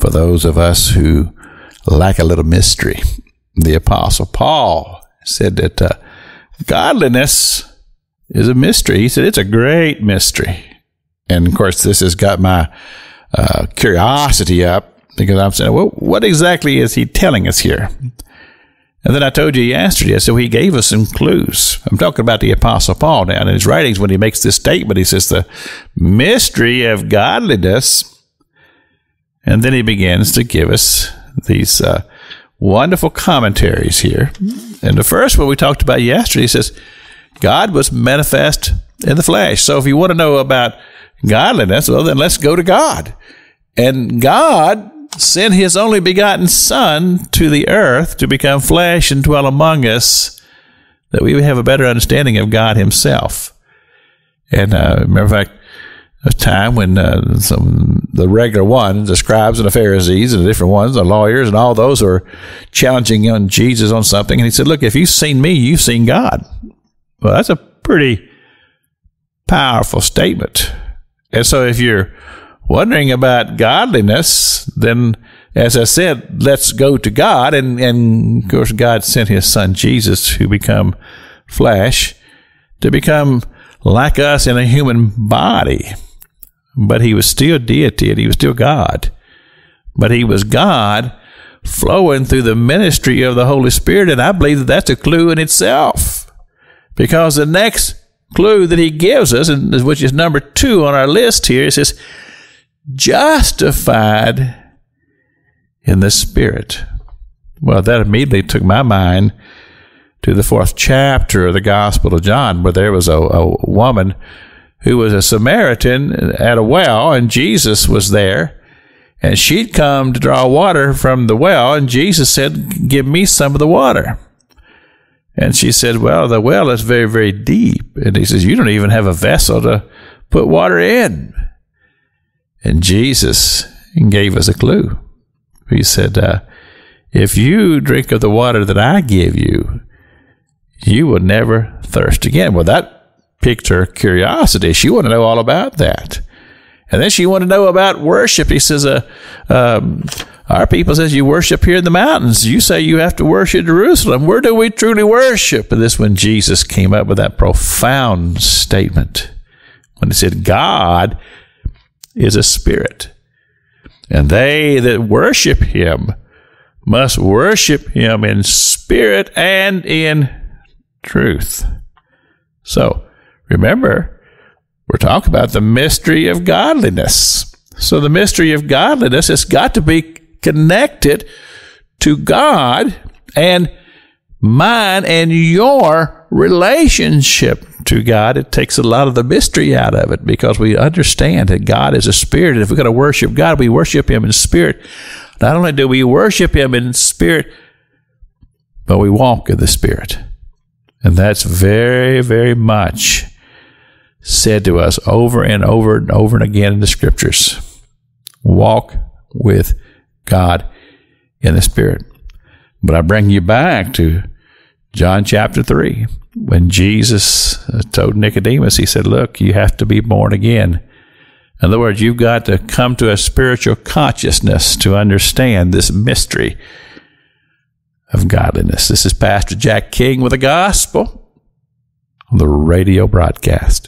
for those of us who lack a little mystery. The Apostle Paul said that godliness is a mystery. He said it's a great mystery. And, of course, this has got my curiosity up, because I'm saying, well, what exactly is he telling us here? And then I told you yesterday, so he gave us some clues. I'm talking about the Apostle Paul now. In his writings, when he makes this statement, he says the mystery of godliness. And then he begins to give us these wonderful commentaries here. And the first one we talked about yesterday, he says, God was manifest in the flesh. So if you want to know about godliness, well, then let's go to God. And God sent his only begotten Son to the earth to become flesh and dwell among us, that we would have a better understanding of God himself. And remember, a time when the regular ones, the scribes and the Pharisees and the different ones, the lawyers and all those were challenging on Jesus on something. And he said, look, if you've seen me, you've seen God. Well, that's a pretty powerful statement. And so if you're wondering about godliness, then, as I said, let's go to God. And of course, God sent his Son Jesus, who become flesh, to become like us in a human body. But he was still deity, and he was still God. But he was God flowing through the ministry of the Holy Spirit, and I believe that that's a clue in itself. Because the next clue that he gives us, and which is number 2 on our list here, it says, justified in the Spirit. Well, that immediately took my mind to the 4th chapter of the Gospel of John, where there was a woman who was a Samaritan at a well, and Jesus was there, and she'd come to draw water from the well, and Jesus said, give me some of the water. And she said, well, the well is very, very deep. And he says, you don't even have a vessel to put water in. And Jesus gave us a clue. He said, if you drink of the water that I give you, you will never thirst again. Well, that piqued her curiosity. She wanted to know all about that. And then she wanted to know about worship. He says, our people says you worship here in the mountains. You say you have to worship in Jerusalem. Where do we truly worship? And this when Jesus came up with that profound statement, when he said, God is a spirit, and they that worship him must worship him in spirit and in truth. So remember, we're talking about the mystery of godliness. So the mystery of godliness has got to be connected to God and mine and your relationship to God. It takes a lot of the mystery out of it, because we understand that God is a spirit. And if we're going to worship God, we worship him in spirit. Not only do we worship him in spirit, but we walk in the Spirit. And that's very, very much said to us over and over and over and again in the Scriptures. Walk with God in the Spirit. But I bring you back to John chapter 3, when Jesus told Nicodemus, he said, look, you have to be born again. In other words, you've got to come to a spiritual consciousness to understand this mystery of godliness. This is Pastor Jack King with the gospel on the radio broadcast.